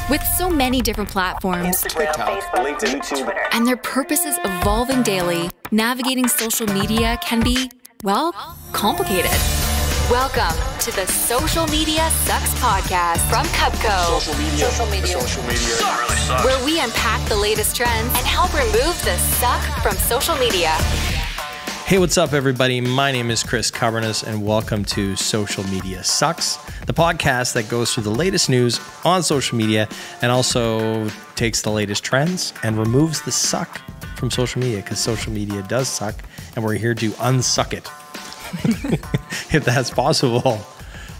With so many different platforms, Instagram, Facebook, LinkedIn, YouTube, and their purposes evolving daily, navigating social media can be, well, complicated. Welcome to the Social Media Sucks podcast from Cubco. Social media. Really sucks. Where we unpack the latest trends and help remove the suck from social media. Hey, what's up, everybody? My name is Chris Coverness, and welcome to Social Media Sucks, the podcast that goes through the latest news on social media and also takes the latest trends and removes the suck from social media, because social media does suck, and we're here to unsuck it, if that's possible.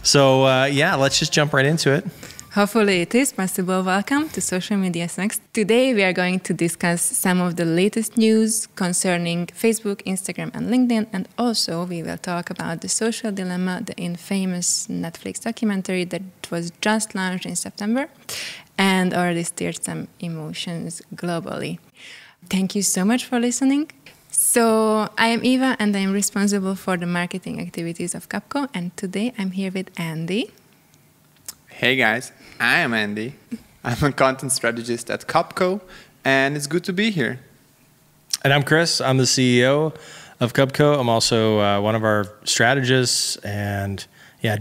So, let's just jump right into it. Hopefully it is possible. Welcome to Social Media Sucks. Today we are going to discuss some of the latest news concerning Facebook, Instagram and LinkedIn, and also we will talk about The Social Dilemma, the infamous Netflix documentary that was just launched in September and already stirred some emotions globally. Thank you so much for listening. So I am Eva and I am responsible for the marketing activities of Cubco, and today I'm here with Andy. Hey guys, I am Andy. I'm a content strategist at Cubco, and it's good to be here. And I'm Chris. I'm the CEO of Cubco. I'm also one of our strategists and,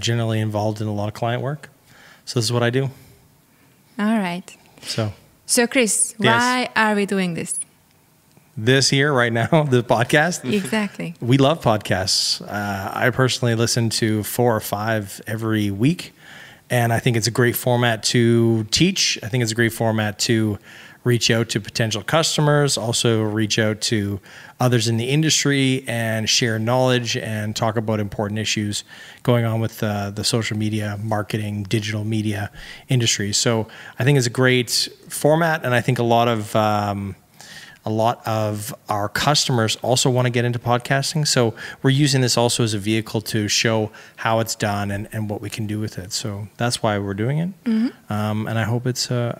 generally involved in a lot of client work. So this is what I do. All right. So Chris, Yes. why are we doing this? This here, right now, the podcast. Exactly. We love podcasts. I personally listen to 4 or 5 every week. And I think it's a great format to teach. I think it's a great format to reach out to potential customers, also reach out to others in the industry and share knowledge and talk about important issues going on with the social media, marketing, digital media industry. So I think it's a great format, and I think a lot of our customers also want to get into podcasting. So we're using this also as a vehicle to show how it's done and what we can do with it. So that's why we're doing it. Mm-hmm. And I hope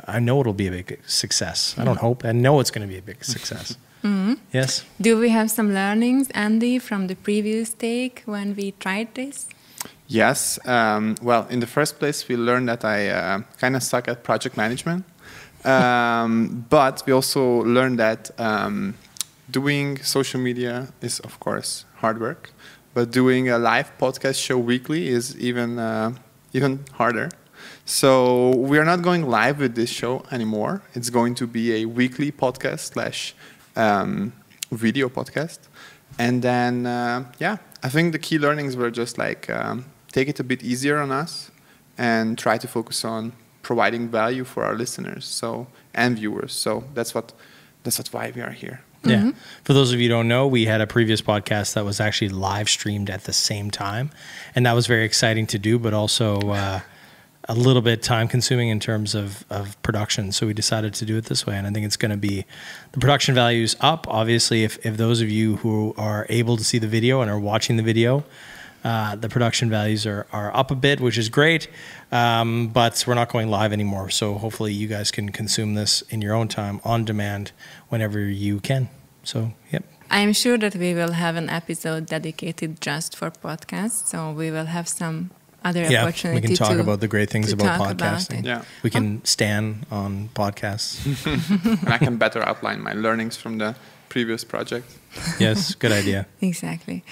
I know it'll be a big success. Mm-hmm. I don't hope, I know it's going to be a big success. Mm-hmm. Yes. Do we have some learnings, Andy, from the previous take when we tried this? Yes. Well, in the first place, we learned that I kind of suck at project management. But we also learned that doing social media is, of course, hard work. But doing a live podcast show weekly is even harder. So we are not going live with this show anymore. It's going to be a weekly podcast / video podcast. And then, I think the key learnings were just like take it a bit easier on us and try to focus on providing value for our listeners and viewers. So that's why we are here. Yeah. Mm-hmm. For those of you who don't know, we had a previous podcast that was actually live streamed at the same time. And that was very exciting to do, but also a little bit time consuming in terms of production. So we decided to do it this way. And I think it's going to be, the production value's up. Obviously, if those of you who are able to see the video and are watching the video, the production values are up a bit, which is great, but we're not going live anymore. So hopefully you guys can consume this in your own time, on demand, whenever you can. So, yep. I'm sure that we will have an episode dedicated just for podcasts. So we will have some other opportunity we can talk about the great things about podcasting. We can stand on podcasts. And I can better outline my learnings from the previous project. Yes, good idea. Exactly.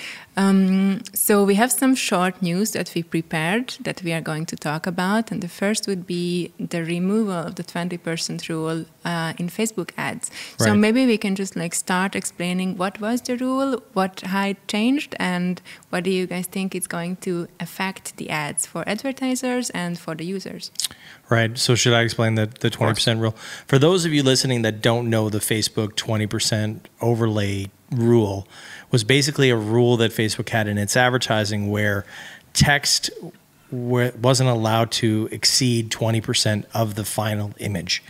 So we have some short news that we prepared that we are going to talk about. And the first would be the removal of the 20% rule in Facebook ads. Right. So maybe we can just start explaining what was the rule, how it changed, and what do you guys think it's going to affect the ads for advertisers and for the users? Right. So should I explain the 20% rule? For those of you listening that don't know, the Facebook 20% overlay rule was basically a rule that Facebook had in its advertising where text wasn't allowed to exceed 20% of the final image.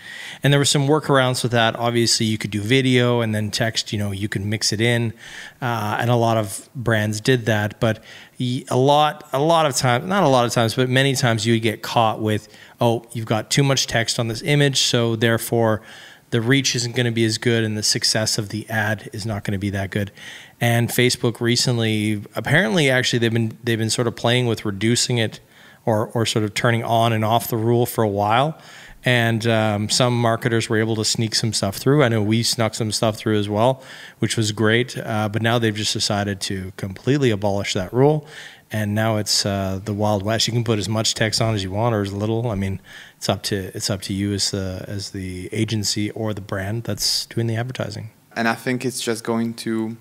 And there were some workarounds with that. Obviously, you could do video and then text, you could mix it in. And a lot of brands did that. But a lot of times, not a lot of times, but many times you would get caught with, you've got too much text on this image, so therefore the reach isn't going to be as good and the success of the ad is not going to be that good. And Facebook recently, apparently, actually, they've been sort of playing with reducing it or sort of turning on and off the rule for a while. And some marketers were able to sneak some stuff through. I know we snuck some stuff through as well, which was great. But now they've just decided to completely abolish that rule. And now it's the Wild West. You can put as much text on as you want or as little. I mean, it's up to you as the agency or the brand that's doing the advertising. And I think it's just going to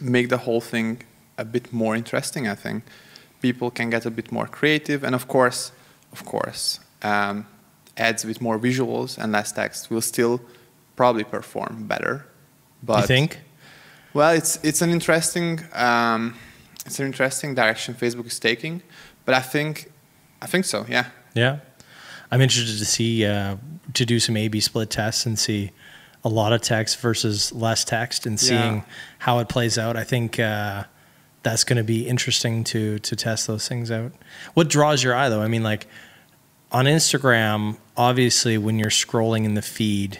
make the whole thing a bit more interesting. I think people can get a bit more creative, and of course, ads with more visuals and less text will still probably perform better. But you think? Well, it's an interesting direction Facebook is taking, but I think so. Yeah. Yeah, I'm interested to see to do some A/B split tests and see a lot of text versus less text and seeing how it plays out. I think that's going to be interesting to test those things out. What draws your eye, though? I mean, like on Instagram, obviously, when you're scrolling in the feed,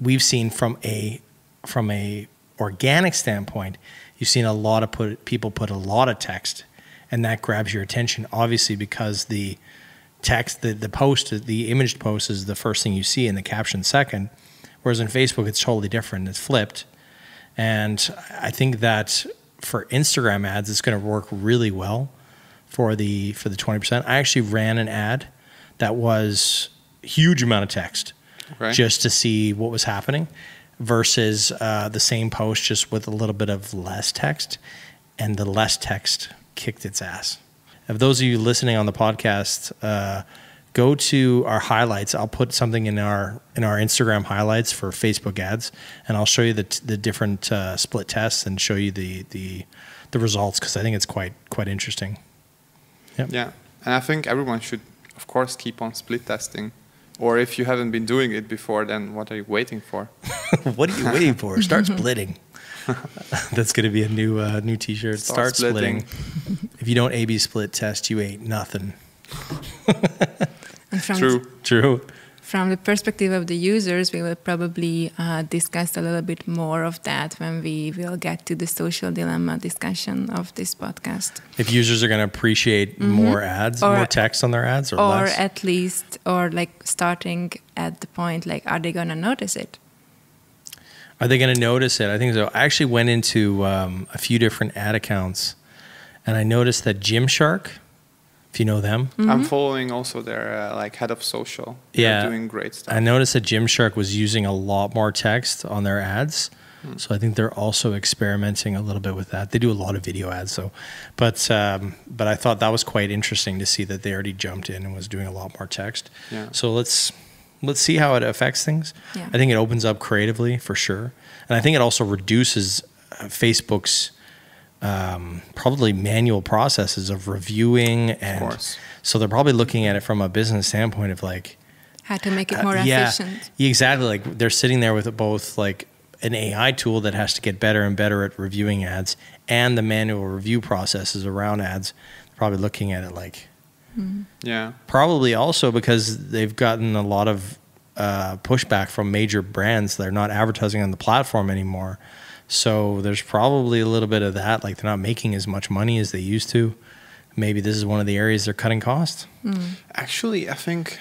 we've seen from a organic standpoint, you've seen a lot of people put a lot of text, and that grabs your attention, obviously, because the text, the post, the imaged post is the first thing you see and the caption second. Whereas in Facebook, it's totally different. It's flipped. And I think that for Instagram ads, it's going to work really well for the 20%. I actually ran an ad that was a huge amount of text just to see what was happening versus the same post just with a little bit of less text. And the less text kicked its ass. If those of you listening on the podcast, go to our highlights. I'll put something in our Instagram highlights for Facebook ads, and I'll show you the different split tests and show you the results, because I think it's quite interesting. Yep. Yeah, and I think everyone should, of course, keep on split testing. Or if you haven't been doing it before, then what are you waiting for? What are you waiting for? Start splitting. That's going to be a new T-shirt. Start splitting. If you don't A/B split test, you ain't nothing. True. From the perspective of the users, we will probably discuss a little bit more of that when we will get to the social dilemma discussion of this podcast. If users are going to appreciate more ads, more text on their ads, or less? At least, or like starting at the point, like, are they going to notice it? Are they going to notice it? I think so. I actually went into a few different ad accounts, and I noticed that Gymshark, if you know them. Mm-hmm. I'm following also their like head of social. They're doing great stuff. I noticed that Gymshark was using a lot more text on their ads. So I think they're also experimenting a little bit with that. They do a lot of video ads, so but I thought that was quite interesting to see that they already jumped in and was doing a lot more text. Yeah. So let's see how it affects things. Yeah. I think it opens up creatively for sure. And I think it also reduces Facebook's probably manual processes of reviewing, and of course. So they're probably looking at it from a business standpoint of like how to make it more efficient. Exactly. Like they're sitting there with both like an AI tool that has to get better and better at reviewing ads and the manual review processes around ads. They're probably looking at it like, probably also because they've gotten a lot of pushback from major brands. They're not advertising on the platform anymore. So there's probably a little bit of that, like they're not making as much money as they used to. Maybe this is one of the areas they're cutting costs. Actually, I think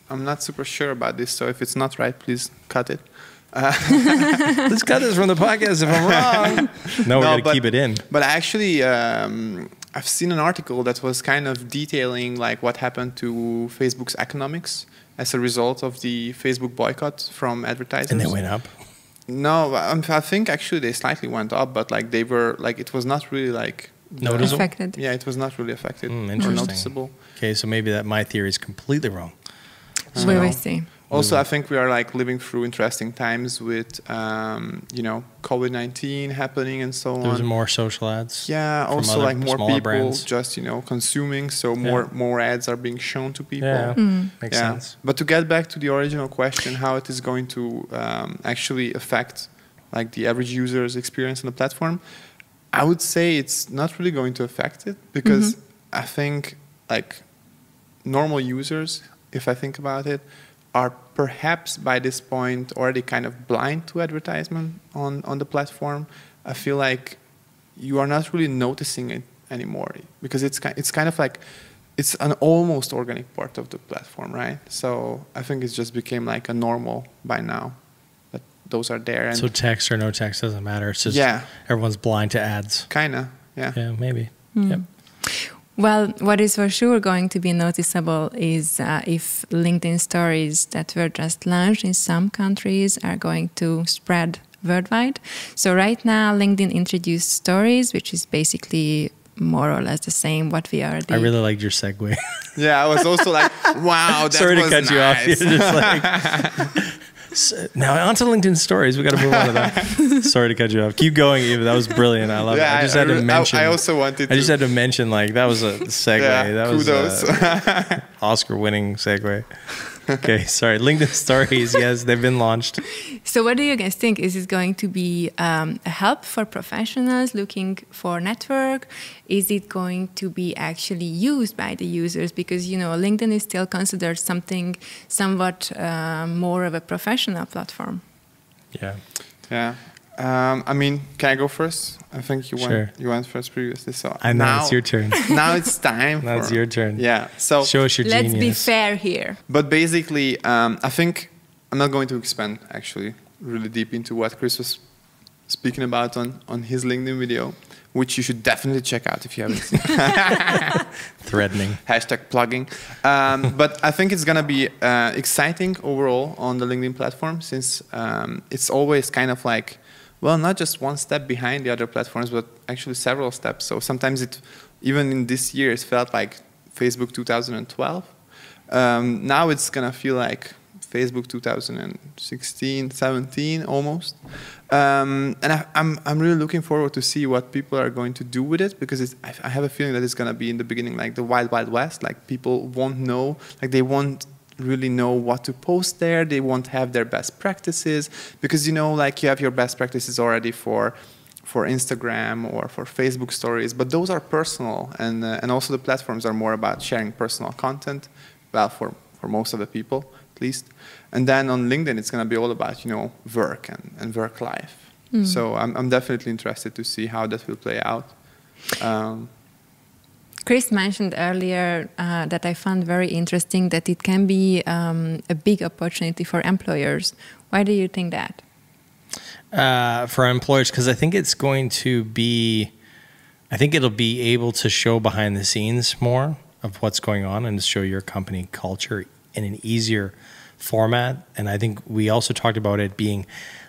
I'm not super sure about this, so if it's not right, please cut it. Let's cut this from the podcast if I'm wrong. No, we're going to keep it in. But actually, I've seen an article that was kind of detailing like what happened to Facebook's economics as a result of the Facebook boycott from advertisers. And they went up? No, I think actually they slightly went up, but like they were like it was not really like noticeable. Affected. Yeah, it was not really affected or noticeable. Okay, so maybe that my theory is completely wrong. We will see. Also, I think we are like living through interesting times with COVID-19 happening and so on. There's more social ads. Yeah, also like more people brands. just consuming, so more ads are being shown to people. Yeah, makes sense. But to get back to the original question, how it is going to actually affect like the average user's experience on the platform, I would say it's not really going to affect it because I think like normal users, if I think about it, are perhaps by this point already kind of blind to advertisement on the platform. I feel like you are not really noticing it anymore because it's kind of like it's an almost organic part of the platform, right? So I think it's just became like a normal by now. But those are there. And So text or no text doesn't matter. It's just Yeah. everyone's blind to ads. kinda, yeah. Yeah, maybe. Yep. Well, what is for sure going to be noticeable is if LinkedIn stories that were just launched in some countries are going to spread worldwide. So right now, LinkedIn introduced stories, which is basically more or less the same what we already... I really liked your segue. Yeah, I was also like, wow, that Sorry to was cut you off. nice. You're just like, now on to LinkedIn stories. We got to move on to that. Sorry to cut you off. Keep going, Eva. That was brilliant. I love it. I just had to mention. I also wanted to. I just had to mention, like, that was a segue. Yeah, that kudos. was Oscar-winning segue. Okay, sorry. LinkedIn stories, yes, they've been launched. So what do you guys think? Is it going to be a help for professionals looking for network? Is it going to be actually used by the users? Because, you know, LinkedIn is still considered something somewhat more of a professional platform. Yeah. Yeah. I mean, can I go first? I think you went first previously. So I know, it's your turn. Now it's time. Now it's your turn. Yeah. So show us your Let's genius. be fair here. But basically, I think I'm not going to expand actually really deep into what Chris was speaking about on his LinkedIn video, which you should definitely check out if you haven't seen. Threatening. Hashtag plugging. But I think it's going to be exciting overall on the LinkedIn platform, since it's always kind of like, well, not just one step behind the other platforms, but actually several steps. So sometimes even in this year, it felt like Facebook 2012. Now it's going to feel like Facebook 2016, 17 almost. And I'm really looking forward to see what people are going to do with it, because I have a feeling that it's going to be in the beginning like the wild, wild west. Like people won't know, like they won't really know what to post there. They won't have their best practices, because, you know, like you have your best practices already for Instagram or for Facebook stories, but those are personal, and also the platforms are more about sharing personal content, well, for most of the people at least. And then on LinkedIn, it's going to be all about, you know, work and work life. So I'm definitely interested to see how that will play out. Chris mentioned earlier that I found very interesting that it can be a big opportunity for employers. Why do you think that? For employers, because I think it's going to be, I think it'll be able to show behind the scenes more of what's going on and to show your company culture in an easier format. And I think we also talked about it being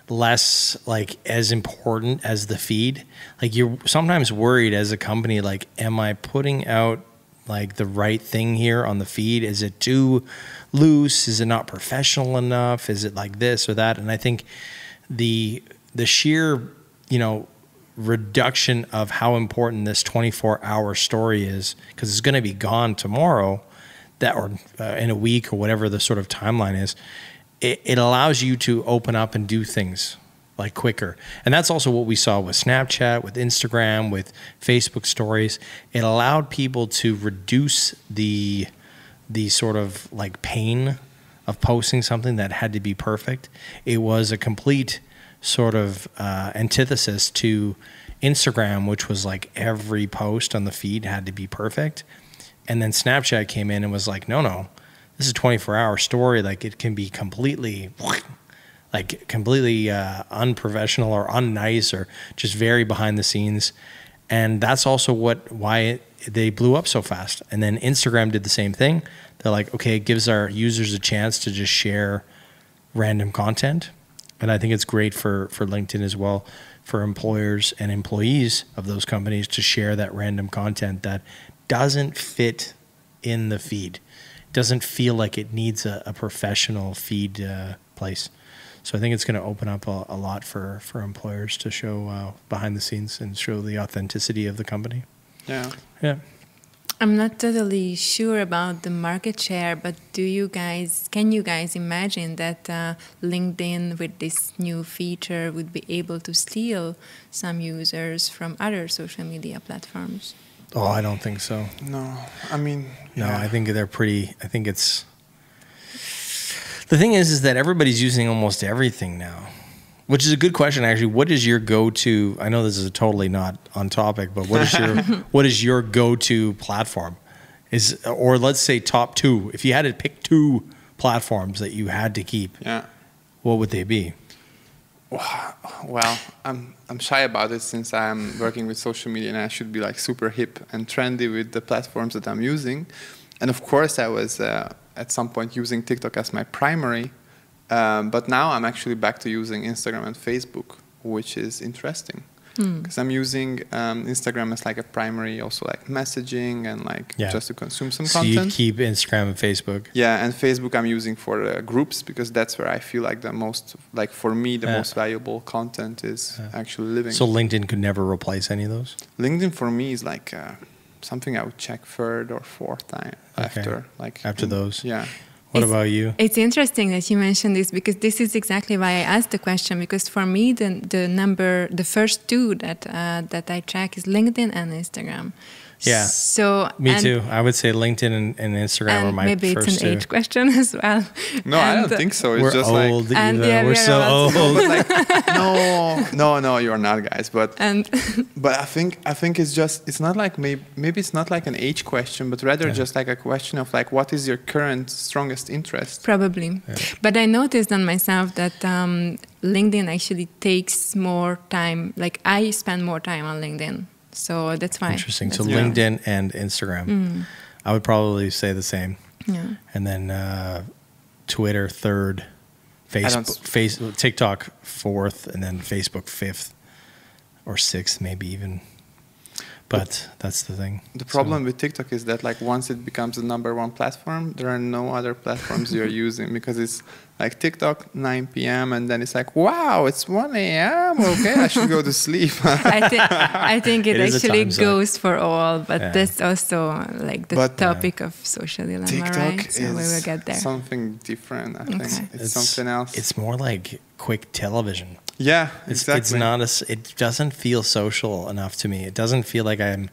less like as important as the feed. Like you're sometimes worried as a company, like, am I putting out like the right thing here on the feed? Is it too loose? Is it not professional enough? Is it like this or that? And I think the sheer, you know, reduction of how important this 24-hour story is, because it's going to be gone tomorrow, that or in a week or whatever the sort of timeline is. It allows you to open up and do things like quicker. And that's also what we saw with Snapchat, with Instagram, with Facebook stories. It allowed people to reduce the sort of like pain of posting something that had to be perfect. It was a complete sort of antithesis to Instagram, which was like every post on the feed had to be perfect. And then Snapchat came in and was like, no, this is a 24-hour story. Like it can be completely unprofessional or unnice or just very behind the scenes. And that's also why they blew up so fast. And then Instagram did the same thing. They're like, okay, it gives our users a chance to just share random content. And I think it's great for LinkedIn as well, for employers and employees of those companies to share that random content that doesn't fit in the feed. Doesn't feel like it needs a professional feed place. So I think it's going to open up a lot for employers to show behind the scenes and show the authenticity of the company. Yeah. I'm not totally sure about the market share, but can you guys imagine that LinkedIn with this new feature would be able to steal some users from other social media platforms? Oh, I don't think so. No, I mean... No, yeah. I think they're pretty... I think it's... The thing is that everybody's using almost everything now, which is a good question, actually. What is your go-to... I know this is totally not on topic, but what is your what is your go-to platform? or let's say top 2. If you had to pick 2 platforms that you had to keep, what would they be? Well, I'm shy about it since I'm working with social media and I should be like super hip and trendy with the platforms that I'm using. And of course, I was at some point using TikTok as my primary, but now I'm actually back to using Instagram and Facebook, which is interesting. Because I'm using Instagram as like a primary, also like messaging and like just to consume some content. So you keep Instagram and Facebook. Yeah, and Facebook I'm using for groups because that's where I feel like the most, like for me, the most valuable content is actually living. So LinkedIn could never replace any of those? LinkedIn for me is like something I would check 3rd or 4th time after those. Yeah. What about you? It's interesting that you mentioned this because this is exactly why I asked the question. Because for me, the first 2 that I track is LinkedIn and Instagram. Yeah. So me too. I would say LinkedIn and Instagram are my maybe first it's an 2. age question as well. No, I don't think so. It's We're just old, like we're so old. no, you're not, guys. But I think it's not like maybe it's not like an age question, but rather just like a question of like what is your current strongest interest? Probably, but I noticed on myself that LinkedIn actually takes more time. Like I spend more time on LinkedIn. So that's why. Interesting. So LinkedIn and Instagram. I would probably say the same. Yeah. And then Twitter 3rd, Facebook, TikTok 4th, and then Facebook 5th or 6th, maybe even. But that's the thing. The problem with TikTok is that like once it becomes the #1 platform, there are no other platforms you're using because it's like TikTok 9 p.m. and then it's like, wow, it's 1 a.m. Okay, I should go to sleep. I think it actually goes for all, but that's also like the topic of social dilemma, TikTok right? So we will get there. Something different. I think it's something else. It's more like quick television. Yeah, exactly. It's not it doesn't feel social enough to me. It doesn't feel like I'm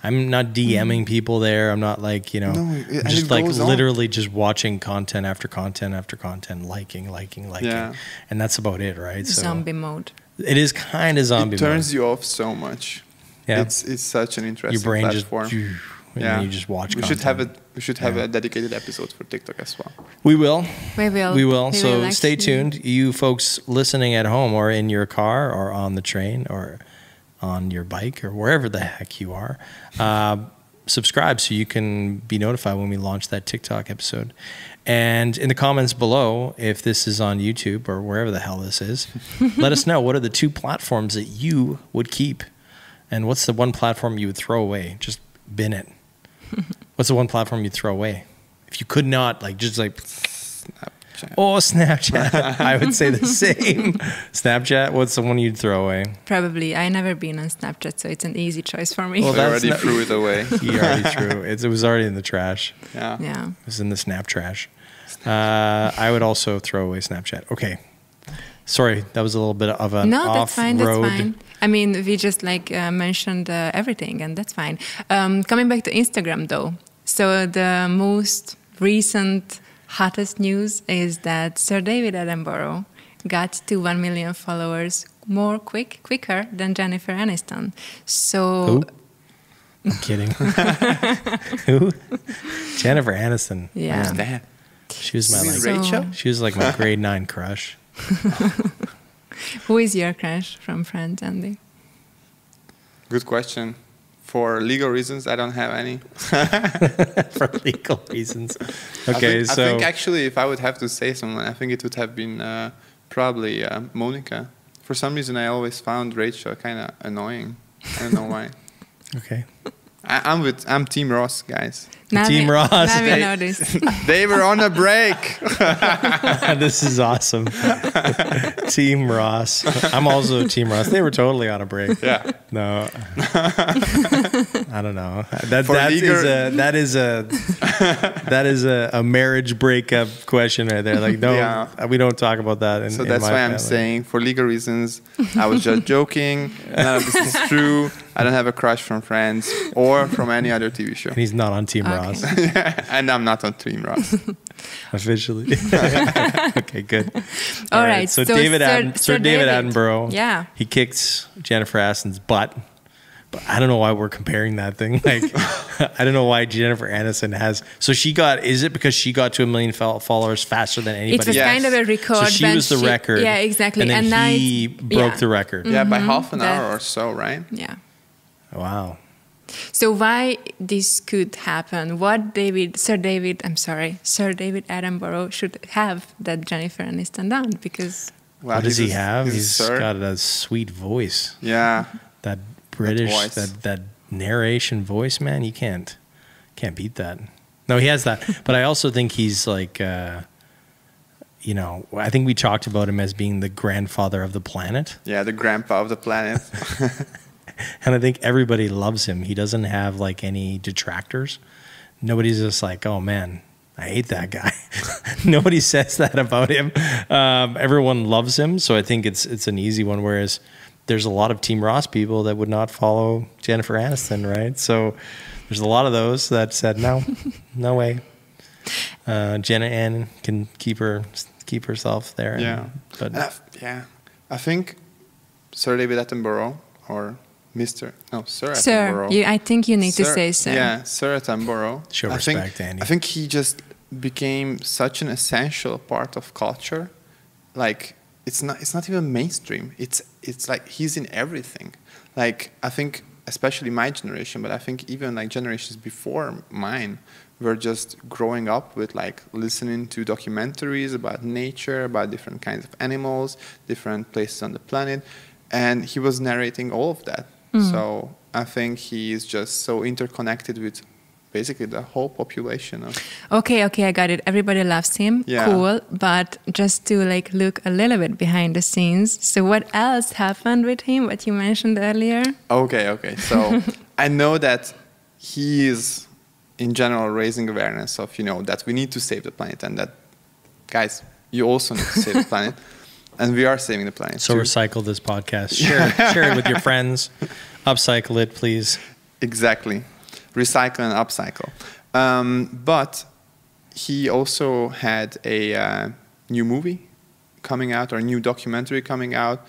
not DMing people there. I'm not like, I'm just like literally just watching content after content after content, liking. Yeah. And that's about it, right? Zombie mode. It is kind of zombie mode. It turns you off so much. Yeah. It's such an interesting Your brain platform. And you just watch content. We should have a dedicated episode for TikTok as well. We will. So stay tuned. You folks listening at home or in your car or on the train or on your bike or wherever the heck you are, subscribe so you can be notified when we launch that TikTok episode. And in the comments below, if this is on YouTube or wherever the hell this is, let us know what are the 2 platforms that you would keep and what's the 1 platform you would throw away. Just bin it. What's the 1 platform you'd throw away? If you could not, Snapchat. Oh, Snapchat. I would say the same. Snapchat, what's the one you'd throw away? Probably. I never been on Snapchat, so it's an easy choice for me. Well, I already threw it away. You already threw it. It was already in the trash. Yeah. It was in the Snap trash. I would also throw away Snapchat. Okay. Sorry, that was a little bit of an off-road. That's fine. I mean, we just mentioned everything, and that's fine. Coming back to Instagram, though. So the most recent, hottest news is that Sir David Attenborough got to 1 million followers quicker than Jennifer Aniston. So... Who? I'm kidding. Who? Jennifer Aniston. Yeah. Who's that? She was my Rachel? She was like my grade 9 crush. Who is your crush from Friends, Andy? Good question. For legal reasons, I don't have any. For legal reasons. Okay, I think actually if I would have to say someone, I think it would have been probably Monica. For some reason, I always found Rachel kind of annoying. I don't know why. Okay. I'm Team Ross, guys. Team Ross. Now we know this. They were on a break. This is awesome. Team Ross. I'm also Team Ross. They were totally on a break. Yeah. No. I don't know. That is a marriage breakup question right there. Like, we don't talk about that. So that's why I'm saying, for legal reasons, I was just joking. None of this is true. I don't have a crush from Friends or from any other TV show. And he's not on Team Ross. And I'm not on Team Ross. Officially. Okay, good. All right. So Sir David Attenborough, Yeah. he kicked Jennifer Aniston's butt But I don't know why we're comparing that thing. Like, I don't know why Jennifer Aniston has. So she got. Is it because she got to 1 million followers faster than anybody? It was Yes. kind of a record. So she when was the record. Yeah, exactly. And then now he it's- broke yeah. the record. Yeah, by half an That- hour or so, right? Yeah. Wow. So why this could happen? What Sir David Attenborough should have that Jennifer Aniston done? Because Well, What does he's he a- have? he's a He's sir. got a sweet voice. Yeah. That British, voice. that narration voice, man. You can't beat that. No, he has that. But I also think he's like, you know, I think we talked about him as being the grandfather of the planet. Yeah, the grandpa of the planet. And I think everybody loves him. He doesn't have like any detractors. Nobody's just like, oh man, I hate that guy. Nobody says that about him. Everyone loves him. So I think it's an easy one. Whereas there's a lot of Team Ross people that would not follow Jennifer Aniston, right? So there's a lot of those that said, no way. Jenna Ann can keep herself there. Yeah. But I think Sir David Attenborough or Sir Sir, Attenborough. I think you need to say sir. Yeah, Sir Attenborough. Show I respect, think, Andy. I think he just became such an essential part of culture. Like it's not even mainstream. It's like he's in everything. Like I think especially my generation, but I think even like generations before mine were just growing up with like listening to documentaries about nature, about different kinds of animals, different places on the planet, and he was narrating all of that. So I think he is just so interconnected with basically the whole population of Okay, I got it. Everybody loves him. Yeah. Cool. But just to like look a little bit behind the scenes. So what else happened with him? What you mentioned earlier? Okay. So I know that he is in general raising awareness of, that we need to save the planet and that, guys, you also need to save the planet. And we are saving the planet. so too. recycle this podcast. Share it with your friends. Upcycle it, please. Exactly. Recycle and upcycle. But he also had a new movie coming out, or a new documentary coming out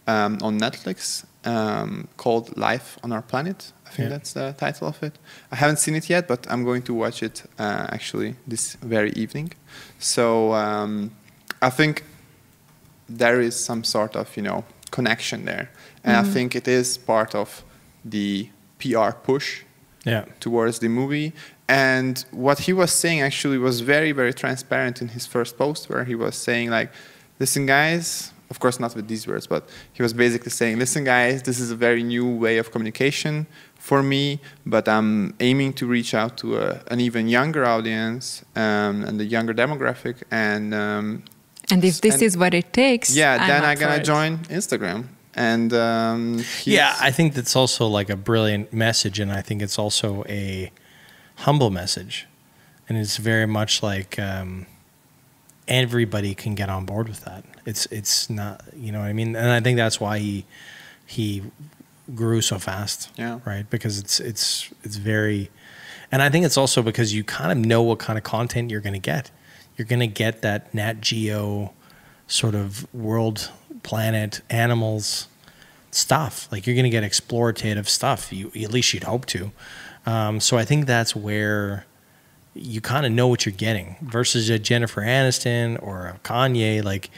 on Netflix called Life on Our Planet. I think that's the title of it. I haven't seen it yet, but I'm going to watch it actually this very evening. So I think there is some sort of, connection there. And I think it is part of the PR push towards the movie. And what he was saying actually was very, very transparent in his first post, where he was saying like, listen guys, of course not with these words, but he was basically saying, listen guys, this is a very new way of communication for me, but I'm aiming to reach out to an even younger audience and a younger demographic. And if this is what it takes, then I'm up going for to it. join Instagram. And I think that's also like a brilliant message, and I think it's also a humble message, and it's very much like everybody can get on board with that. It's not, you know what I mean? And I think that's why he grew so fast, right? Because it's very, and I think it's also because you kind of know what kind of content you're going to get. You're going to get that Nat Geo sort of world, planet, animals stuff. Like you're going to get explorative stuff. At least you'd hope to. So I think that's where you kind of know what you're getting versus a Jennifer Aniston or a Kanye. Like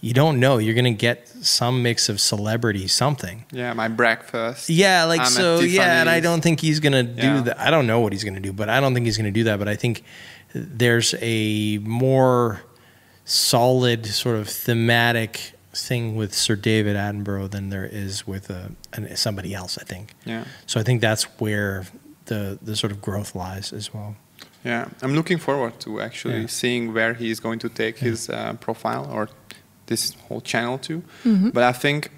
you don't know. You're going to get some mix of celebrity something. Yeah, my breakfast. Yeah, like I'm at so. Yeah, and I Tiffany's. don't think he's going to do that. I don't know what he's going to do, but I don't think he's going to do that. But I think there's a more solid sort of thematic thing with Sir David Attenborough than there is with somebody else, I think. Yeah. So I think that's where the sort of growth lies as well. Yeah, I'm looking forward to actually seeing where he is going to take his profile or this whole channel to. But I think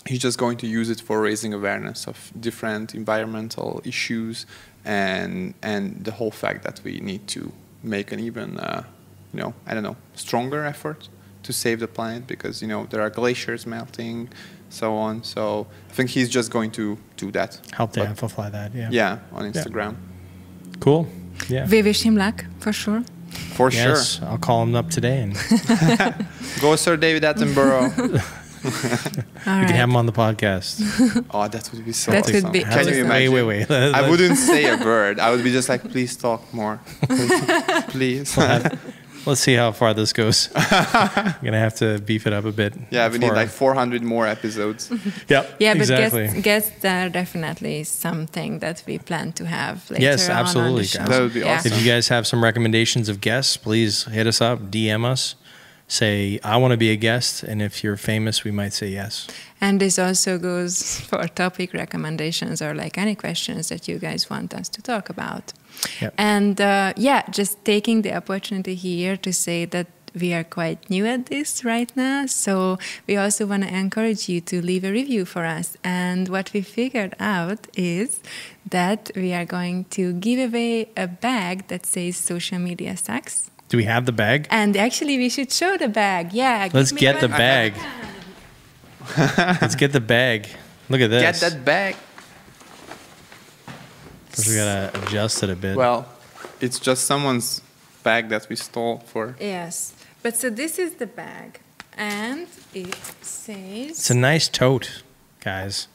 he's just going to use it for raising awareness of different environmental issues and the whole fact that we need to make an even, stronger effort to save the planet because, there are glaciers melting, so on. So I think he's just going to do that. Help to amplify that, Yeah, on Instagram. Cool. Yeah. We wish him luck, for sure. For Yes, sure. I'll call him up today and Go Sir David Attenborough. All We can right. have him on the podcast. Oh, that would be so That awesome. would be Can you awesome. imagine? Wait. I wouldn't say a word. I would be just like, please talk more. Please. Let's see how far this goes. We're gonna have to beef it up a bit. Yeah, we need before- like 400 more episodes. Yep. Yeah, but exactly. guests are definitely something that we plan to have later Yes, on absolutely, the show. guys. That would be Yeah. awesome. If you guys have some recommendations of guests, please hit us up, DM us, say I want to be a guest, and if you're famous, we might say yes. And this also goes for topic recommendations or like any questions that you guys want us to talk about. Yep. And just taking the opportunity here to say that we are quite new at this right now. So we also want to encourage you to leave a review for us. And what we figured out is that we are going to give away a bag that says social media sucks. Do we have the bag? And actually, we should show the bag. Yeah. Let's give me get the one. bag. Let's get the bag. Look at this. Get that back. First we gotta adjust it a bit. Well, it's just someone's bag that we stole for. Yes. But so this is the bag. And it says... It's a nice tote, guys.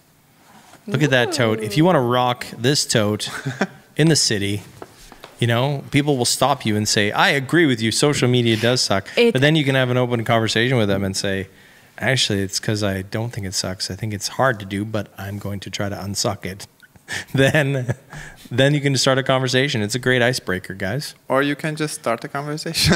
Look at that tote. If you want to rock this tote in the city, you know, people will stop you and say, I agree with you, social media does suck. But then you can have an open conversation with them and say, actually, it's because I don't think it sucks. I think it's hard to do, but I'm going to try to unsuck it. Then you can start a conversation. It's a great icebreaker, guys. Or you can just start a conversation.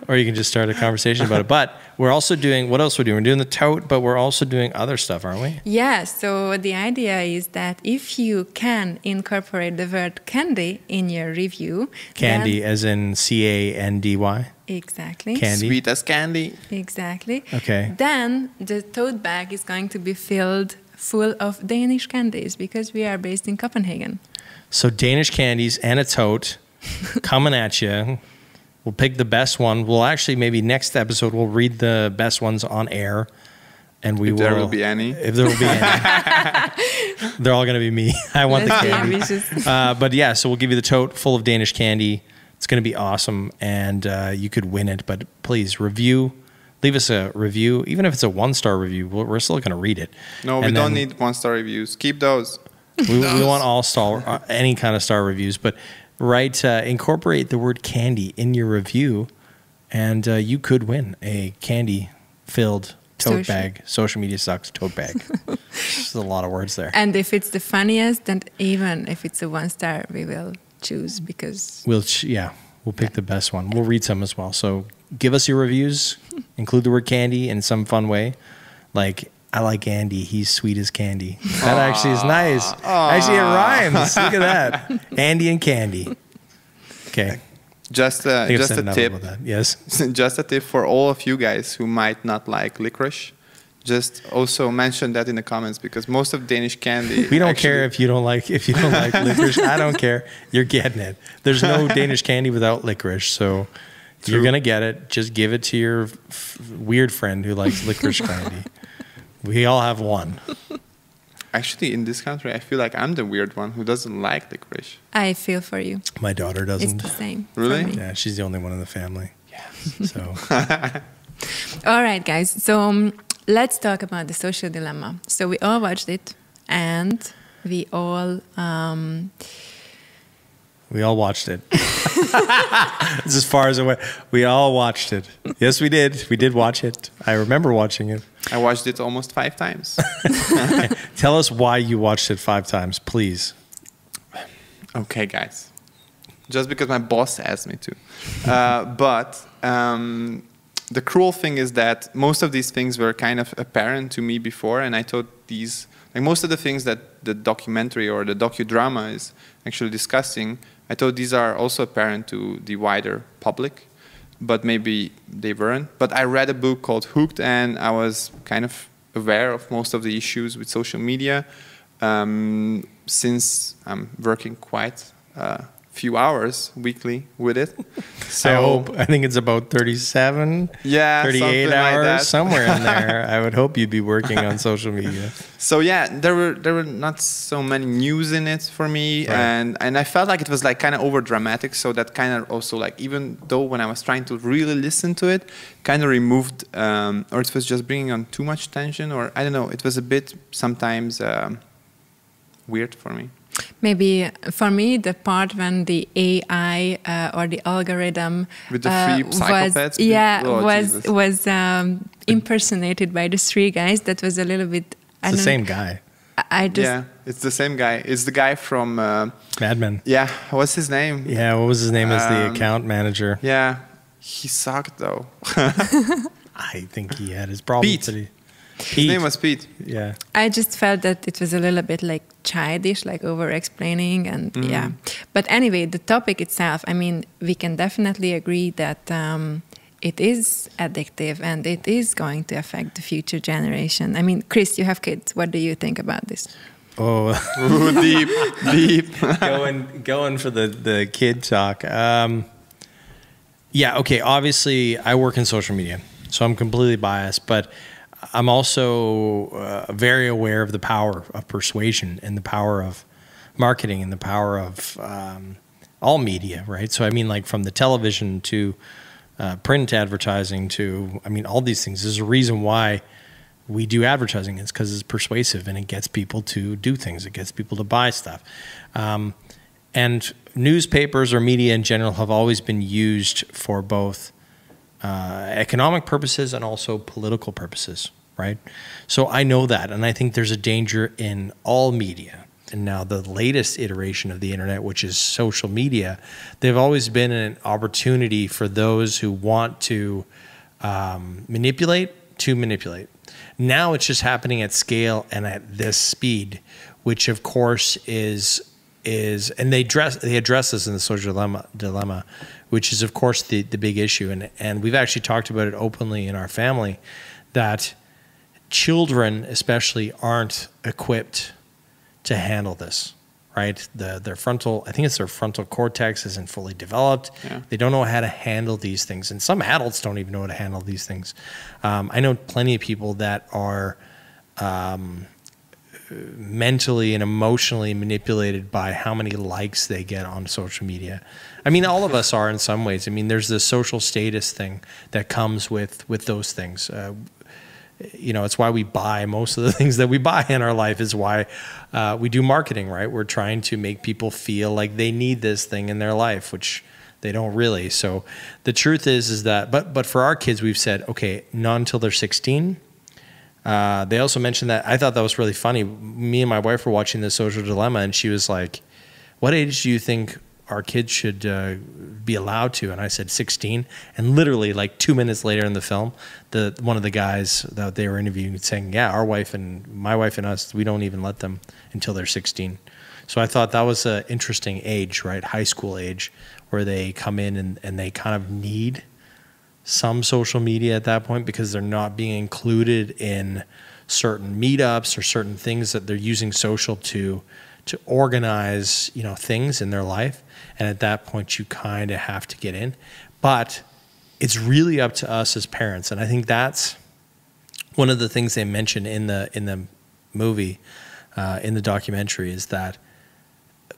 Or you can just start a conversation about it. But we're also doing, what else we're doing? We're doing the tote, but we're also doing other stuff, aren't we? Yeah, so the idea is that if you can incorporate the word candy in your review... Candy, then- as in CANDY. Exactly. Candy. Sweet as candy. Exactly. Okay. Then the tote bag is going to be filled full of Danish candies because we are based in Copenhagen. So Danish candies and a tote coming at you. We'll pick the best one. We'll actually, maybe next episode, we'll read the best ones on air. And we If there will be any. If there will be any. They're all going to be me. I want the Let's be candy. ambitious. But yeah, so we'll give you the tote full of Danish candy. It's going to be awesome. And you could win it. But please, review. Leave us a review. Even if it's a 1-star review, we're still going to read it. No, we And don't then- need 1-star reviews. Keep those. we want all star, any kind of star reviews, but incorporate the word candy in your review, and you could win a candy-filled tote bag. Social media sucks tote bag. There's a lot of words there. And if it's the funniest, then even if it's a 1-star, we will choose because... We'll pick the best one. We'll read some as well. So give us your reviews. Include the word candy in some fun way, like. I like Andy. He's sweet as candy. That actually is nice. Actually, it rhymes. Look at that. Andy and candy. Okay. Just I think I've just said a enough tip. about that. Yes. Just a tip for all of you guys who might not like licorice. Just also mention that in the comments because most of Danish candy. We don't care if you don't like licorice. I don't care. You're getting it. There's no Danish candy without licorice, so you're gonna get it. Just give it to your weird friend who likes licorice candy. We all have one. Actually, in this country, I feel like I'm the weird one who doesn't like licorice. I feel for you. My daughter It's doesn't. the same. for Really? me. Yeah, she's the only one in the family. Yes. So All right, guys. So let's talk about the social dilemma. So we all watched it, and we all watched it. It's as far as it went. We all watched it. Yes, we did. We did watch it. I remember watching it. I watched it almost 5 times. Tell us why you watched it 5 times, please. Okay, guys. Just because my boss asked me to. But the cruel thing is that most of these things were kind of apparent to me before, and I thought these, like most of the things that the documentary or the docudrama is actually discussing, I thought these are also apparent to the wider public, but maybe they weren't. But I read a book called Hooked, and I was kind of aware of most of the issues with social media since I'm working quite few hours weekly with it. So I hope. I think it's about 37, yeah, 38 something hours, like that. somewhere in there. I would hope you'd be working on social media. So yeah, there were not so many news in it for me, Right. and I felt like it was like kind of over dramatic. So that kind of also like, even though when I was trying to really listen to it, kind of removed, or it was just bringing on too much tension, or I don't know. It was a bit sometimes weird for me. Maybe for me, the part when the AI or the algorithm With the three psychopaths? Oh, was impersonated by the three guys. That was a little bit. It's the same guy. I just Yeah, it's the same guy. It's the guy from Mad Men. yeah. What's his name? Yeah, what was his name as the account manager? Yeah, he sucked though. I think he had his problems. Pete. but he- His name was Pete. Yeah. I just felt that it was a little bit like childish, like over explaining, and yeah. But anyway, the topic itself, I mean, we can definitely agree that it is addictive and it is going to affect the future generation. I mean, Chris, you have kids. What do you think about this? Oh, Ooh, deep, deep. going for the kid talk. Yeah, okay. Obviously, I work in social media, so I'm completely biased, but I'm also very aware of the power of persuasion and the power of marketing and the power of all media, right? So I mean, like from the television to print advertising to, I mean, all these things. There's a reason why we do advertising. It's because it's persuasive and it gets people to do things. It gets people to buy stuff. And newspapers or media in general have always been used for both economic purposes and also political purposes, right? So I know that, and I think there's a danger in all media. And now the latest iteration of the internet, which is social media, they've always been an opportunity for those who want to manipulate. Now it's just happening at scale and at this speed, which of course is and they address this in the social dilemma, which is of course the big issue, and we've actually talked about it openly in our family, that children especially aren't equipped to handle this, right? Their frontal cortex isn't fully developed. Yeah. They don't know how to handle these things, and some adults don't even know how to handle these things. I know plenty of people that are mentally and emotionally manipulated by how many likes they get on social media. I mean, all of us are in some ways. I mean, there's the social status thing that comes with those things. You know, it's why we buy most of the things that we buy in our life, is why we do marketing, right? We're trying to make people feel like they need this thing in their life, which they don't really. So the truth is that, but for our kids, we've said, okay, not until they're 16. They also mentioned that, I thought that was really funny. Me and my wife were watching The Social Dilemma, and she was like, what age do you think our kids should be allowed to? And I said 16. And literally like 2 minutes later in the film, one of the guys that they were interviewing saying, yeah, my wife and us, we don't even let them until they're 16. So I thought that was an interesting age, right? High school age, where they come in and they kind of need some social media at that point because they're not being included in certain meetups or certain things that they're using social to organize, you know, things in their life. And at that point, you kind of have to get in. But it's really up to us as parents. And I think that's one of the things they mention in the movie, in the documentary, is that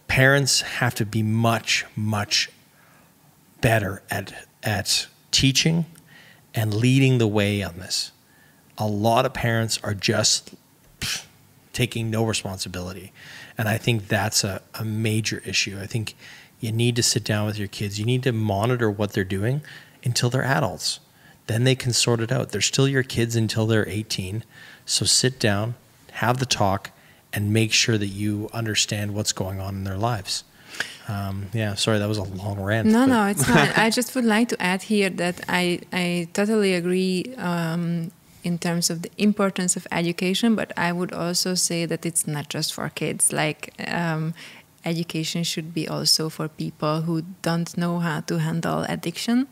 parents have to be much, much better at teaching and leading the way on this. A lot of parents are just taking no responsibility. And I think that's a major issue. I think you need to sit down with your kids. You need to monitor what they're doing until they're adults. Then they can sort it out. They're still your kids until they're 18. So sit down, have the talk, and make sure that you understand what's going on in their lives. Yeah, sorry, that was a long rant. No, it's fine. I just would like to add here that I totally agree in terms of the importance of education, but I would also say that it's not just for kids. Like education should be also for people who don't know how to handle addiction.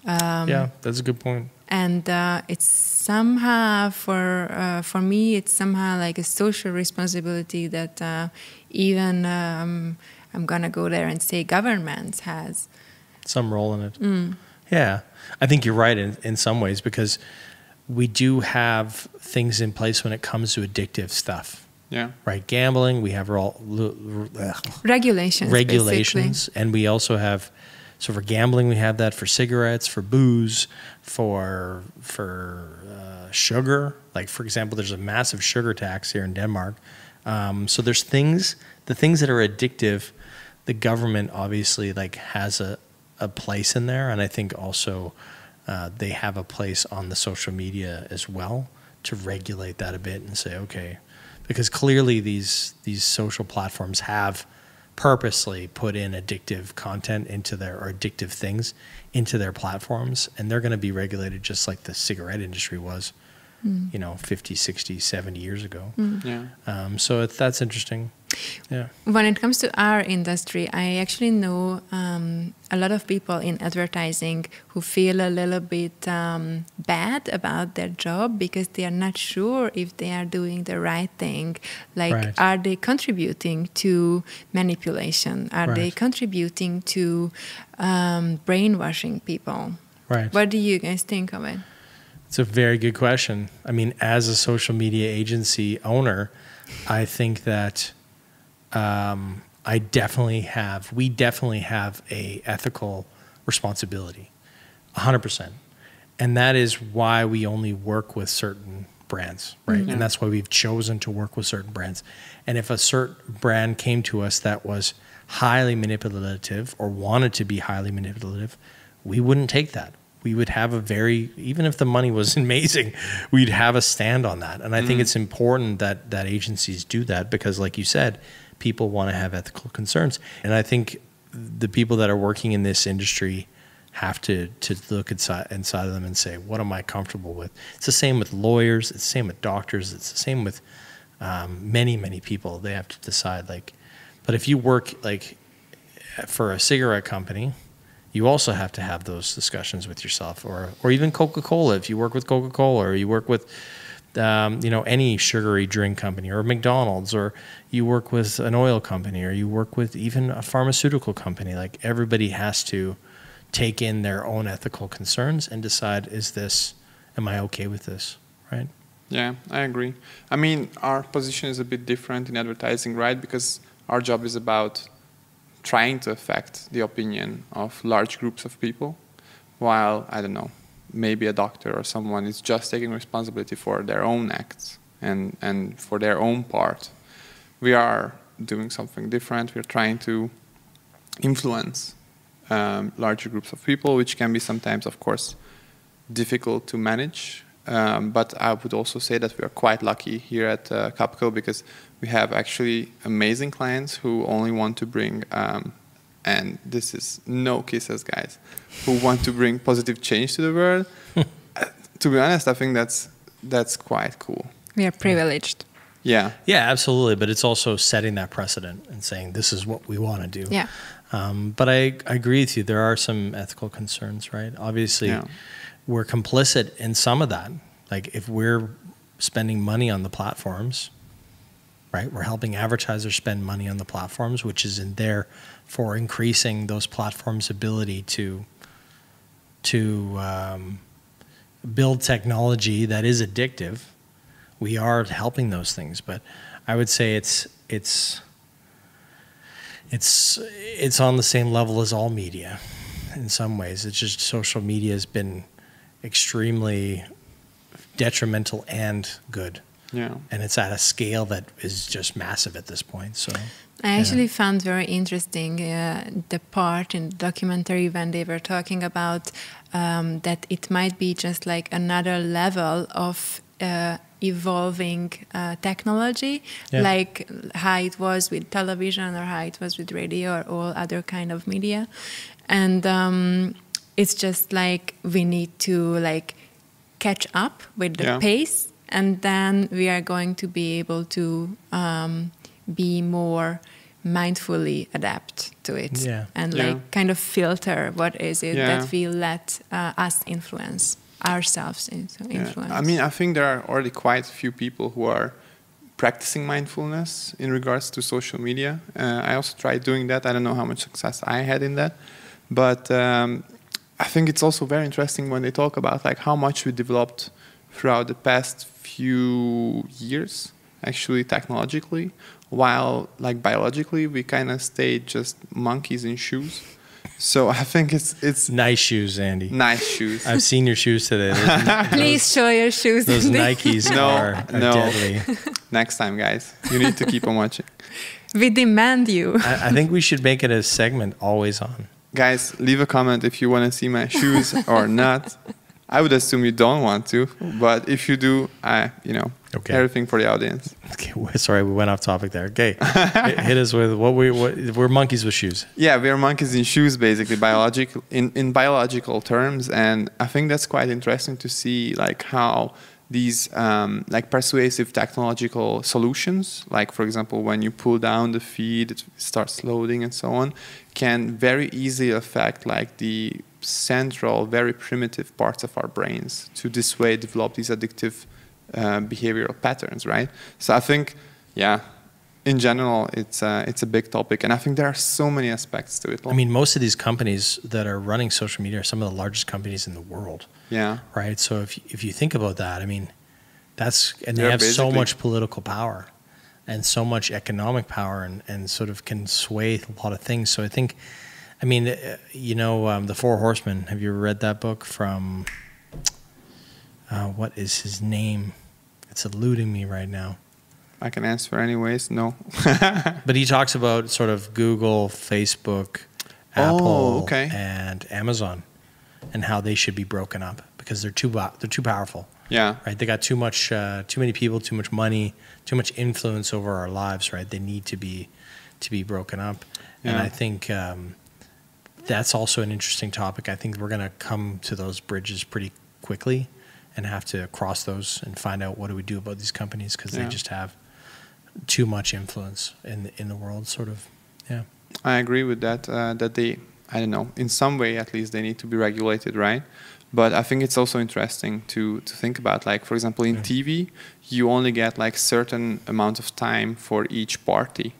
Yeah, that's a good point. And it's somehow for me, it's somehow like a social responsibility that even I'm going to go there and say governments has some role in it. Yeah. I think you're right in some ways, because we do have things in place when it comes to addictive stuff. Yeah. Right. Gambling, we have all regulations, basically. And we also have, so for gambling, we have that. For cigarettes, for booze, for sugar. Like, for example, there's a massive sugar tax here in Denmark. So there's the things that are addictive, the government obviously like has a place in there. And I think also they have a place on the social media as well to regulate that a bit and say, okay, because clearly these social platforms have purposely put in addictive content or addictive things into their platforms, and they're going to be regulated just like the cigarette industry was, 50, 60, 70 years ago. Yeah. So that's interesting. Yeah. When it comes to our industry, I actually know a lot of people in advertising who feel a little bit bad about their job because they are not sure if they are doing the right thing. Like, Right. Are they contributing to manipulation? Are they Right. contributing to brainwashing people? Right. What do you guys think of it? It's a very good question. I mean, as a social media agency owner, I think that we definitely have a ethical responsibility, 100%. And that is why we only work with certain brands, right? Mm-hmm. And that's why we've chosen to work with certain brands. And if a certain brand came to us that was highly manipulative or wanted to be highly manipulative, we wouldn't take that. We would have even if the money was amazing, we'd have a stand on that. And I think it's important that agencies do that because, like you said, people want to have ethical concerns. And I think the people that are working in this industry have to look inside of them and say, what am I comfortable with? It's the same with lawyers. It's the same with doctors. It's the same with many, many people. They have to decide, but if you work for a cigarette company, you also have to have those discussions with yourself, or even Coca-Cola. If you work with Coca-Cola, or you work with any sugary drink company, or McDonald's, or you work with an oil company, or you work with even a pharmaceutical company, like everybody has to take in their own ethical concerns and decide, am I okay with this, right? Yeah, I agree. I mean, our position is a bit different in advertising, right? Because our job is about trying to affect the opinion of large groups of people, while, I don't know, maybe a doctor or someone is just taking responsibility for their own acts and for their own part. We are doing something different. We're trying to influence larger groups of people, which can be sometimes, of course, difficult to manage. But I would also say that we are quite lucky here at Capco because we have actually amazing clients who only want to bring, and this is no kisses, guys, who want to bring positive change to the world. To be honest, I think that's quite cool. We are privileged. Yeah. Yeah, absolutely. But it's also setting that precedent and saying this is what we want to do. Yeah. But I agree with you. There are some ethical concerns, right? Obviously, we're complicit in some of that. Like if we're spending money on the platforms, right? We're helping advertisers spend money on the platforms, which is in there for increasing those platforms' ability to build technology that is addictive. We are helping those things, but I would say it's on the same level as all media in some ways. It's just social media has been extremely detrimental and good. Yeah. And it's at a scale that is just massive at this point. So I actually found very interesting the part in the documentary when they were talking about that it might be just like another level of evolving technology, like how it was with television or how it was with radio or all other kind of media. And it's just like we need to like catch up with the pace, and then we are going to be able to be more mindfully adapt to it and like kind of filter what is it that we let us influence ourselves into influence. I mean, I think there are already quite a few people who are practicing mindfulness in regards to social media. I also tried doing that. I don't know how much success I had in that, but I think it's also very interesting when they talk about like how much we developed throughout the past few years, actually technologically, while like biologically we kind of stayed just monkeys in shoes. So I think it's Nice shoes, Andy. nice shoes. I've seen your shoes today. Please show your shoes. Those Andy. Nikes are deadly. Next time, guys, you need to keep on watching. We demand you. I think we should make it a segment, always on. Guys, leave a comment if you want to see my shoes or not. I would assume you don't want to, but if you do, Okay. everything for the audience. Okay, sorry, we went off topic there. Okay, hit us with what we're monkeys with shoes. Yeah, we are monkeys in shoes, basically, in biological terms, and I think that's quite interesting to see, like how these like persuasive technological solutions, like for example, when you pull down the feed, it starts loading and so on, can very easily affect like the central, very primitive parts of our brains to this way develop these addictive behavioral patterns, right? So I think, yeah, in general, it's a big topic, and I think there are so many aspects to it. I mean, most of these companies that are running social media are some of the largest companies in the world. Yeah. Right. So if you think about that, I mean, they They're have so basically- much political power and so much economic power and sort of can sway a lot of things. So I think, I mean, The Four Horsemen. Have you ever read that book from? What is his name? It's eluding me right now. I can answer anyways. No. But he talks about sort of Google, Facebook, Apple, okay. and Amazon, and how they should be broken up because they're too powerful. Yeah. Right. They got too many people, too much money, too much influence over our lives. Right. They need to be broken up. And Yeah. I think that's also an interesting topic. I think we're going to come to those bridges pretty quickly and have to cross those and find out what do we do about these companies because they Yeah. just have too much influence in the world, sort of. Yeah. I agree with that. That they, I don't know, in some way at least, they need to be regulated, right? But I think it's also interesting to think about, like, for example, in TV, you only get like certain amount of time for each party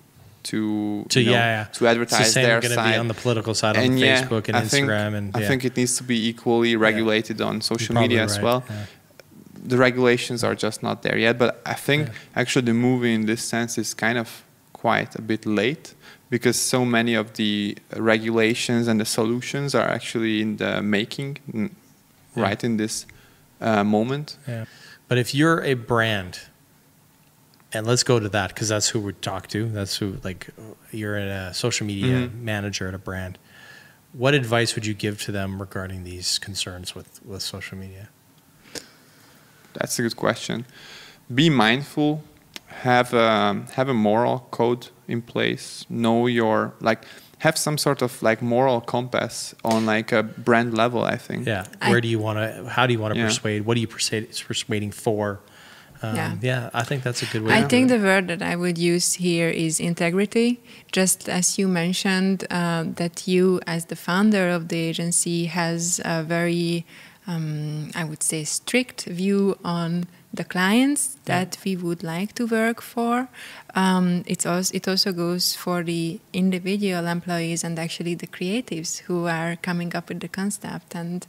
to advertise it's the same their going to side. be on the political side on And yeah, Facebook and I think- Instagram. I think it needs to be equally regulated on social media as well. Yeah. The regulations are just not there yet. But I think actually the movie in this sense is kind of quite a bit late because so many of the regulations and the solutions are actually in the making right in this moment. Yeah. But if you're a brand, and let's go to that because that's who we talk to. That's who, like, you're a social media manager at a brand. What advice would you give to them regarding these concerns with social media? That's a good question. Be mindful. Have a moral code in place. Know your have some sort of like moral compass on like a brand level. I think. Yeah. How do you want to Yeah. persuade? What are you persuading for? Yeah, I think that's a good way. I to think do it. the word that I would use here is integrity. Just as you mentioned, that you, as the founder of the agency, has a very, I would say, strict view on the clients that we would like to work for. It also goes for the individual employees and actually the creatives who are coming up with the concept and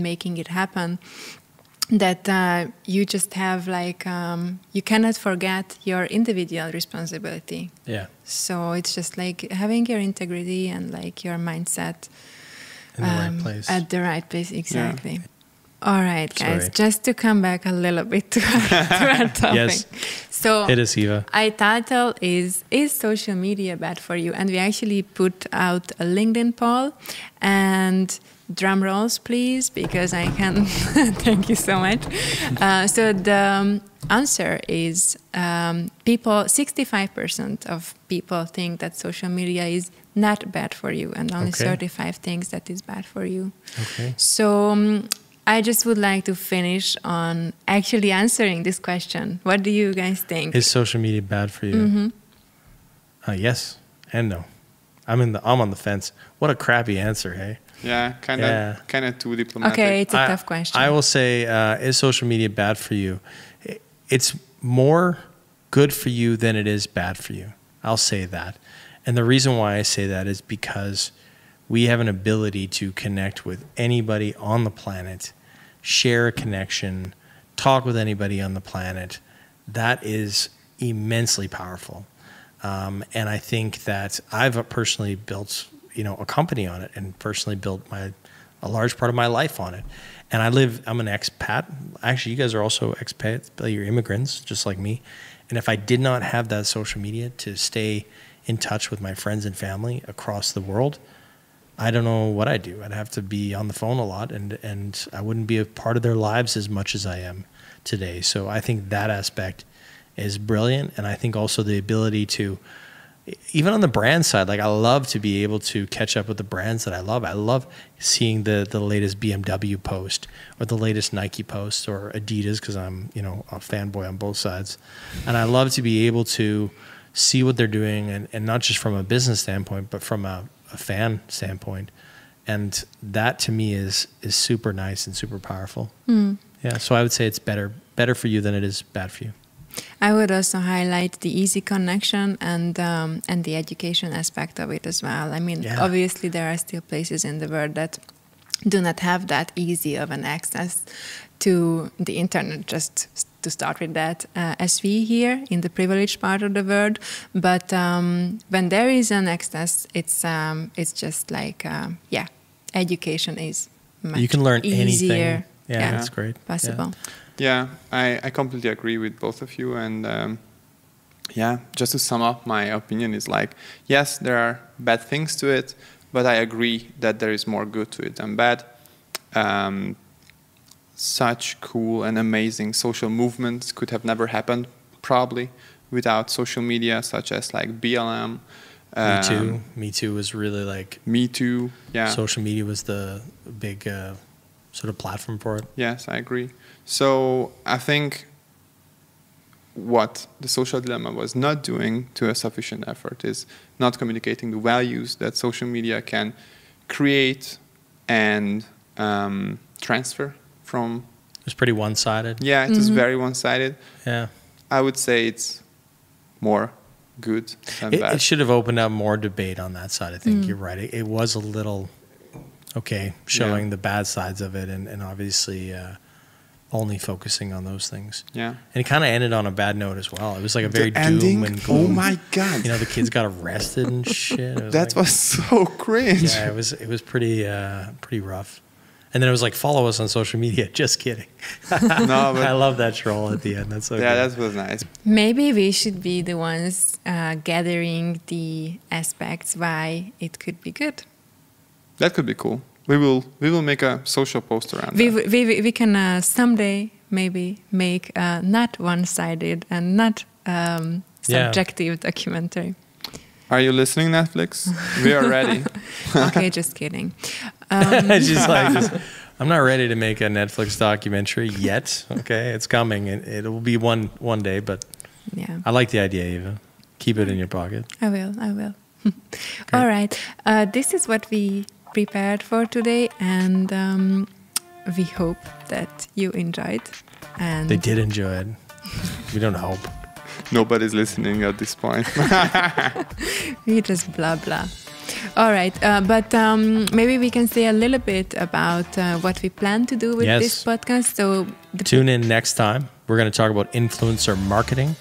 making it happen. That you just have you cannot forget your individual responsibility. Yeah. So it's just like having your integrity and like your mindset In the right place. at the right place, exactly. All right, guys, Sorry. just to come back a little bit to our topic. Yes. So It is, Eva. our title is social media bad for you? And we actually put out a LinkedIn poll, and drum rolls, please, because I can. Thank you so much. So the answer is 65% of people think that social media is not bad for you, and only 35 thinks that is bad for you. Okay. So I just would like to finish on actually answering this question. What do you guys think? Is social media bad for you? Yes and no. I'm on the fence. What a crappy answer, hey? Yeah, kind of too diplomatic. Okay, it's a tough question. I will say, is social media bad for you? It's more good for you than it is bad for you. I'll say that. And the reason why I say that is because we have an ability to connect with anybody on the planet, share a connection, talk with anybody on the planet. That is immensely powerful. And I think that I've personally built, a company on it, and personally built a large part of my life on it. And I'm an expat. Actually, you guys are also expats, but you're immigrants, just like me. And if I did not have that social media to stay in touch with my friends and family across the world, I don't know what I'd do. I'd have to be on the phone a lot, and I wouldn't be a part of their lives as much as I am today. So I think that aspect is brilliant. And I think also the ability to, even on the brand side, like I love to be able to catch up with the brands that I love. I love seeing the latest BMW post or the latest Nike post or Adidas, because I'm, a fanboy on both sides. And I love to be able to see what they're doing, and not just from a business standpoint, but from a fan standpoint. And that to me is super nice and super powerful. Yeah, so I would say it's better for you than it is bad for you. I would also highlight the easy connection and the education aspect of it as well. I mean, obviously there are still places in the world that do not have that easy of an access to the internet, just to start with that, as we here in the privileged part of the world. But when there is an access, it's just like, education is much you can learn easier. Anything. Yeah, that's great. Possible. Yeah, I completely agree with both of you. And just to sum up, my opinion is like, yes, there are bad things to it, but I agree that there is more good to it than bad. Such cool and amazing social movements could have never happened, probably, without social media, such as like BLM. Me Too. Me Too was really like... Me Too, yeah. Social media was the big sort of platform for it. Yes, I agree. So I think what the social dilemma was not doing to a sufficient effort is not communicating the values that social media can create and transfer from. It was pretty one-sided. Yeah, it was very one-sided. Yeah. I would say it's more good than bad. It should have opened up more debate on that side. I think you're right. It was a little, showing the bad sides of it, and obviously only focusing on those things. Yeah. And it kind of ended on a bad note as well. It was like a very doom and gloom. Oh my God. The kids got arrested and shit. That was so cringe. Yeah, it was pretty rough. And then it was like, follow us on social media. Just kidding. No, but I love that troll at the end. That's so good. that was nice. Maybe we should be the ones gathering the aspects why it could be good. That could be cool. We will make a social post around that. We can someday maybe make a not one-sided and not subjective documentary. Are you listening, Netflix? We are ready. Okay, just kidding. She's like, I'm not ready to make a Netflix documentary yet. Okay, it's coming. It will be one day, but yeah, I like the idea, Eva. Keep it in your pocket. I will. All right. This is what we prepared for today, and we hope that you enjoyed. And they did enjoy it. We don't hope. Nobody's listening at this point. We just blah blah. All right, but maybe we can say a little bit about what we plan to do with this podcast. So tune in next time. We're going to talk about influencer marketing,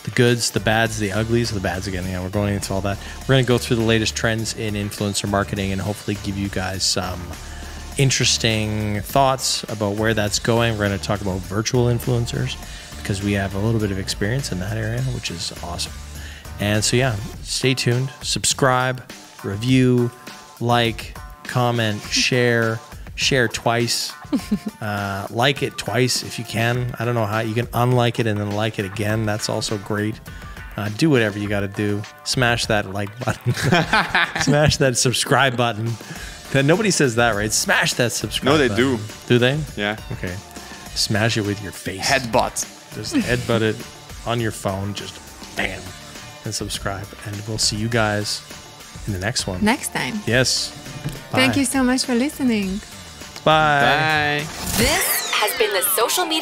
the goods, the bads, the uglies, the bads again. Yeah, we're going into all that. We're going to go through the latest trends in influencer marketing and hopefully give you guys some interesting thoughts about where that's going. We're going to talk about virtual influencers because we have a little bit of experience in that area, which is awesome. And so, stay tuned, subscribe, review, like, comment, share twice, like it twice if you can. I don't know how you can unlike it and then like it again. That's also great. Do whatever you got to do. Smash that like button. Smash that subscribe button. Nobody says that, right? Smash that subscribe button. No, they do. Do they? Yeah. Okay. Smash it with your face. Headbutt. Just headbutt it on your phone. Just bam. And subscribe. And we'll see you guys in the next one. Next time. Yes. Bye. Thank you so much for listening. Bye. Bye. This has been the Social Media